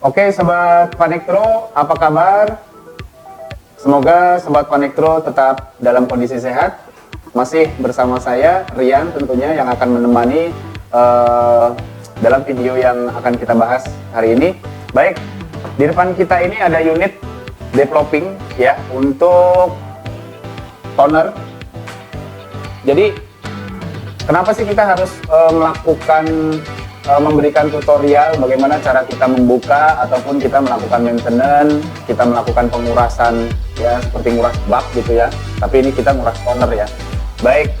Oke Sobat Panektro, apa kabar? Semoga Sobat Panektro tetap dalam kondisi sehat. Masih bersama saya, Rian tentunya, yang akan menemani dalam video yang akan kita bahas hari ini. Baik, di depan kita ini ada unit developing ya, untuk toner. Jadi kenapa sih kita harus memberikan tutorial bagaimana cara kita membuka ataupun kita melakukan maintenance, kita melakukan pengurasan ya, seperti nguras bak gitu ya, tapi ini kita nguras toner ya. Baik,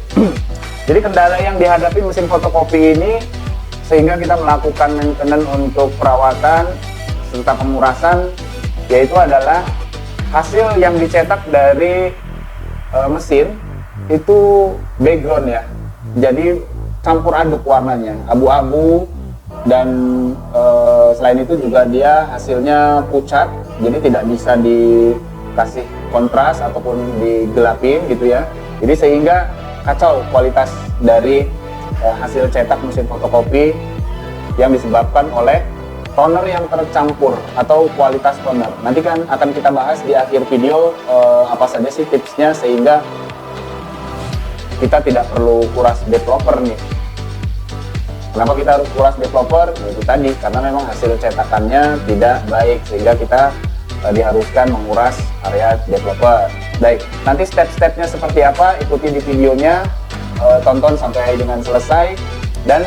jadi kendala yang dihadapi mesin fotokopi ini sehingga kita melakukan maintenance untuk perawatan serta pengurasan, yaitu adalah hasil yang dicetak dari mesin itu background ya, jadi campur aduk warnanya, abu-abu, dan selain itu juga dia hasilnya pucat, jadi tidak bisa dikasih kontras ataupun digelapin gitu ya. Jadi sehingga kacau kualitas dari hasil cetak mesin fotokopi yang disebabkan oleh toner yang tercampur atau kualitas toner. Nanti kan akan kita bahas di akhir video apa saja sih tipsnya sehingga kita tidak perlu kuras developer nih. Kenapa kita harus kuras developer? Itu tadi, karena memang hasil cetakannya tidak baik sehingga kita diharuskan menguras area developer. Baik, nanti step-stepnya seperti apa, ikuti di videonya, tonton sampai dengan selesai. Dan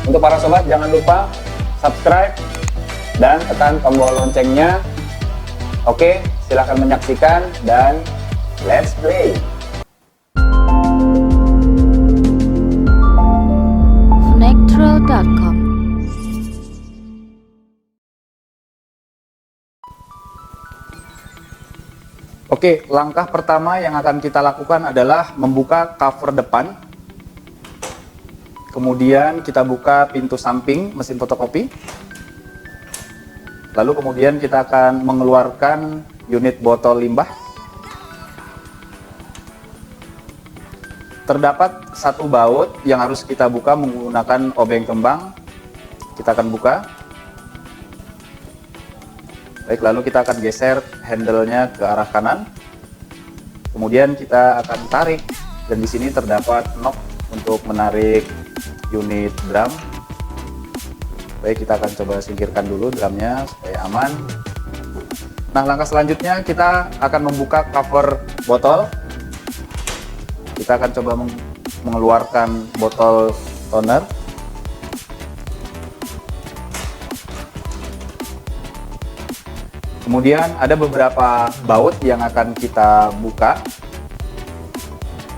untuk para sobat jangan lupa subscribe dan tekan tombol loncengnya. Oke, silahkan menyaksikan dan let's play. Nektral.com. Oke, langkah pertama yang akan kita lakukan adalah membuka cover depan. Kemudian kita buka pintu samping mesin fotokopi. Lalu kemudian kita akan mengeluarkan unit botol limbah. Terdapat satu baut yang harus kita buka menggunakan obeng kembang. Kita akan buka. Baik, lalu kita akan geser handle-nya ke arah kanan. Kemudian kita akan tarik, dan di sini terdapat knob untuk menarik unit drum. Baik, kita akan coba singkirkan dulu drumnya supaya aman. Nah, langkah selanjutnya kita akan membuka cover botol. Kita akan coba mengeluarkan botol toner. Kemudian ada beberapa baut yang akan kita buka.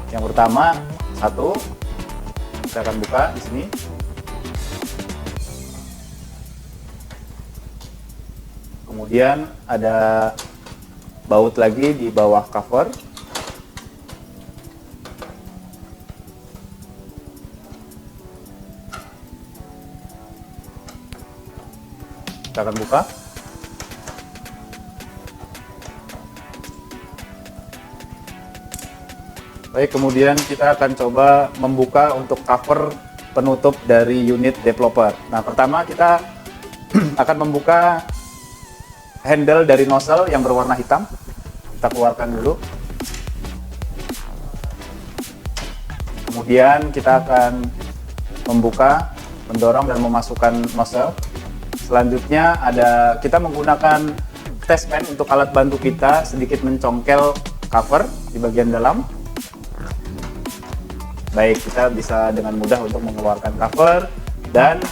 Yang pertama, satu, kita akan buka di sini. Kemudian ada baut lagi di bawah cover. Kita akan buka. Baik, kemudian kita akan coba membuka untuk cover penutup dari unit developer. Nah, pertama kita akan membuka handle dari nozzle yang berwarna hitam. Kita keluarkan dulu. Kemudian kita akan membuka, mendorong dan memasukkan nozzle. Selanjutnya kita menggunakan test pen untuk alat bantu kita sedikit mencongkel cover di bagian dalam. Baik, kita bisa dengan mudah untuk mengeluarkan cover, dan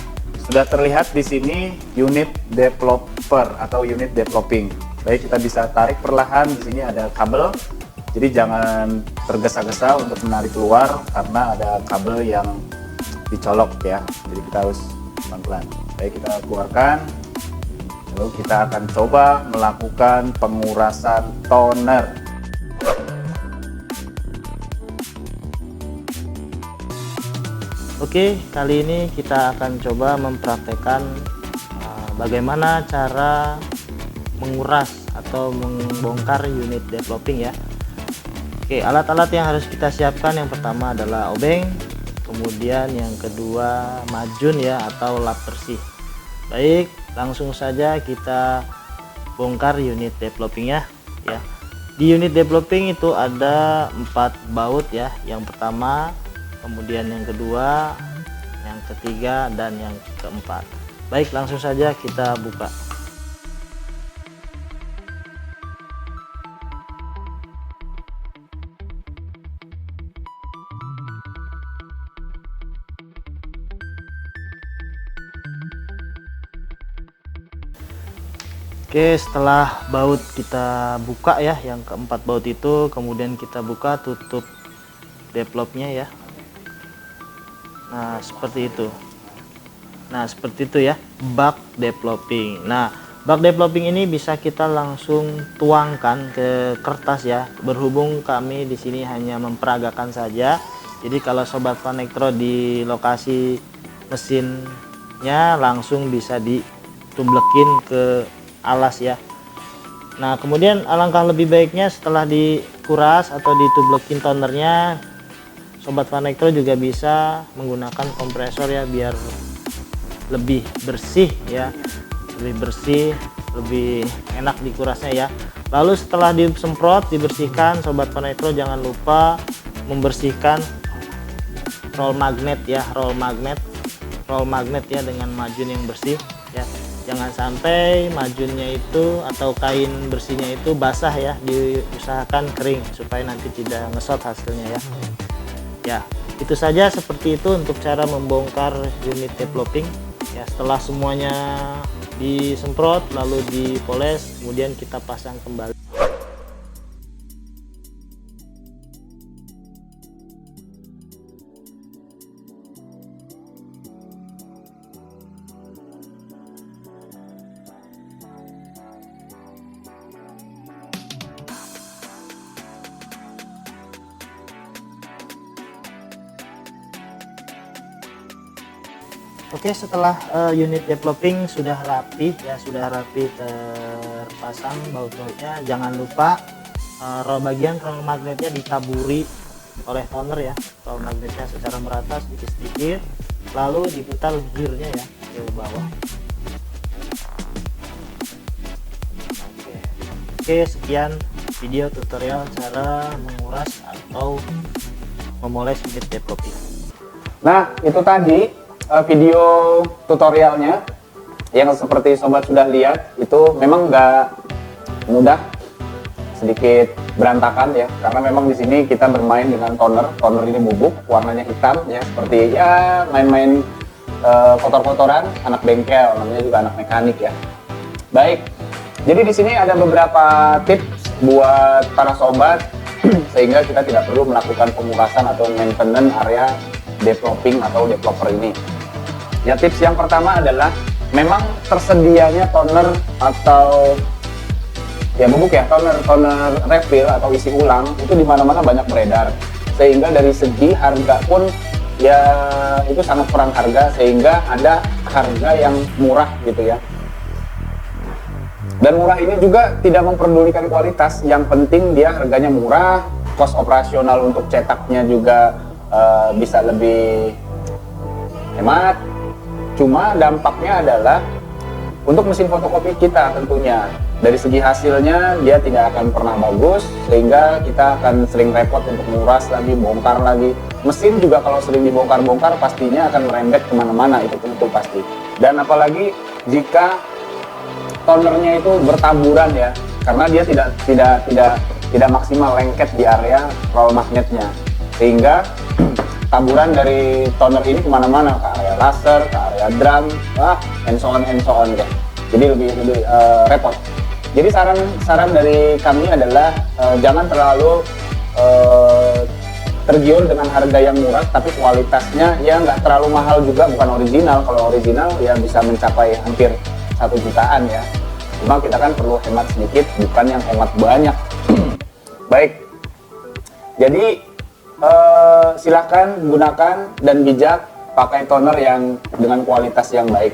sudah terlihat di sini unit developer atau unit developing. Baik, kita bisa tarik perlahan. Di sini ada kabel, jadi jangan tergesa-gesa untuk menarik keluar karena ada kabel yang dicolok ya. Jadi kita harus pelan-pelan. Baik, kita keluarkan. Lalu kita akan coba melakukan pengurasan toner. Oke, kali ini kita akan coba mempraktekkan bagaimana cara menguras atau membongkar unit developing ya. Oke, alat-alat yang harus kita siapkan yang pertama adalah obeng, kemudian yang kedua majun ya atau lap bersih. Baik, langsung saja kita bongkar unit developingnya ya. Di unit developing itu ada 4 baut ya. Yang pertama, kemudian yang kedua, yang ketiga, dan yang keempat. Baik, langsung saja kita buka. Oke, setelah baut kita buka ya, yang keempat baut itu, kemudian kita buka tutup developnya ya. Nah, seperti itu. Nah, seperti itu ya, bak developing. Nah, bak developing ini bisa kita langsung tuangkan ke kertas ya. Berhubung kami di sini hanya memperagakan saja. Jadi kalau sobat Vanektro di lokasi mesinnya langsung bisa ditublekin ke alas ya. Nah, kemudian alangkah lebih baiknya setelah dikuras atau ditublekin tonernya, sobat Vanektro juga bisa menggunakan kompresor ya, biar lebih bersih ya, lebih bersih, lebih enak dikurasnya ya. Lalu setelah disemprot, dibersihkan, sobat Vanektro jangan lupa membersihkan roll magnet ya, roll magnet ya, dengan majun yang bersih ya. Jangan sampai majunnya itu atau kain bersihnya itu basah ya, diusahakan kering supaya nanti tidak ngesot hasilnya ya. Ya, itu saja, seperti itu untuk cara membongkar unit developing ya. Setelah semuanya disemprot lalu dipoles, kemudian kita pasang kembali. Oke, setelah unit developing sudah rapi ya, sudah rapi terpasang baut-bautnya, jangan lupa bagian roll magnetnya ditaburi oleh toner ya, roll magnetnya secara merata sedikit-sedikit, lalu diputar gearnya ya ke bawah. Oke, sekian video tutorial cara menguras atau memoles unit developing. Nah, itu tadi video tutorialnya yang seperti sobat sudah lihat. Itu memang nggak mudah, sedikit berantakan ya, karena memang di sini kita bermain dengan toner ini bubuk, warnanya hitam ya, seperti ya main-main kotor-kotoran anak bengkel, namanya juga anak mekanik ya. Baik, jadi di sini ada beberapa tips buat para sobat sehingga kita tidak perlu melakukan pengurasan atau maintenance area developing atau developer ini. Ya, tips yang pertama adalah memang tersedianya toner atau ya bubuk ya, toner refill atau isi ulang itu di mana-mana banyak beredar, sehingga dari segi harga pun ya itu sangat kurang harga, sehingga ada harga yang murah gitu ya. Dan murah ini juga tidak memperdulikan kualitas, yang penting dia harganya murah, kos operasional untuk cetaknya juga bisa lebih hemat. Cuma dampaknya adalah untuk mesin fotokopi kita tentunya dari segi hasilnya dia tidak akan pernah bagus, sehingga kita akan sering repot untuk menguras lagi, bongkar lagi. Mesin juga kalau sering dibongkar-bongkar pastinya akan merembet kemana-mana, itu tentu pasti. Dan apalagi jika tonernya itu bertaburan ya, karena dia tidak maksimal lengket di area roll magnetnya, sehingga taburan dari toner ini kemana-mana, ke area laser, ke area drum, and so on ya. Jadi lebih repot. Jadi saran dari kami adalah jangan terlalu tergiur dengan harga yang murah, tapi kualitasnya ya nggak terlalu mahal juga, bukan original. Kalau original ya bisa mencapai hampir 1 jutaan ya. Cuma kita kan perlu hemat sedikit, bukan yang hemat banyak. Baik, jadi silahkan gunakan dan bijak pakai toner yang dengan kualitas yang baik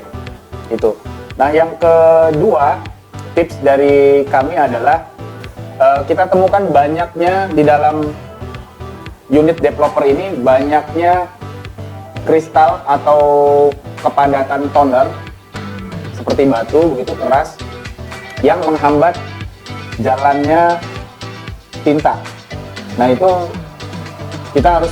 itu. Nah, yang kedua tips dari kami adalah kita temukan banyaknya di dalam unit developer ini banyaknya kristal atau kepadatan toner seperti batu begitu keras yang menghambat jalannya tinta. Nah itu kita harus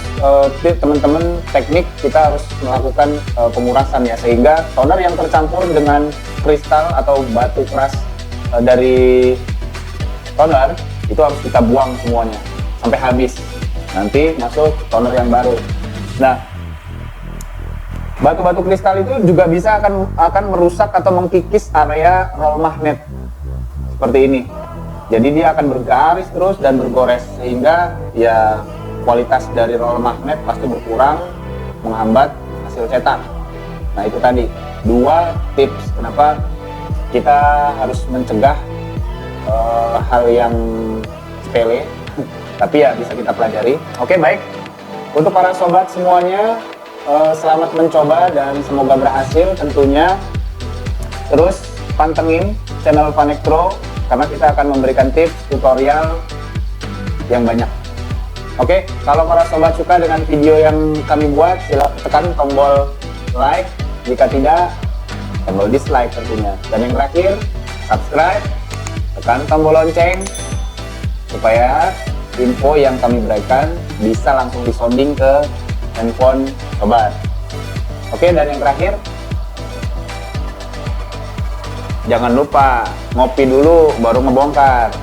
teman-teman teknik kita harus melakukan pengurasan ya, sehingga toner yang tercampur dengan kristal atau batu keras dari toner itu harus kita buang semuanya sampai habis, nanti masuk toner yang baru. Nah batu-batu kristal itu juga bisa akan merusak atau mengkikis area roll magnet seperti ini. Jadi dia akan bergaris terus dan bergores, sehingga ya kualitas dari roll magnet pasti berkurang, menghambat hasil cetak. Nah itu tadi 2 tips kenapa kita harus mencegah hal yang sepele tapi ya bisa kita pelajari. Oke, baik, untuk para sobat semuanya, selamat mencoba dan semoga berhasil tentunya. Terus pantengin channel Vanektro karena kita akan memberikan tips tutorial yang banyak. Oke, kalau para sobat suka dengan video yang kami buat, silahkan tekan tombol like, jika tidak tombol dislike tentunya. Dan yang terakhir, subscribe, tekan tombol lonceng supaya info yang kami berikan bisa langsung disounding ke handphone sobat. Oke, dan yang terakhir, jangan lupa ngopi dulu baru ngebongkar.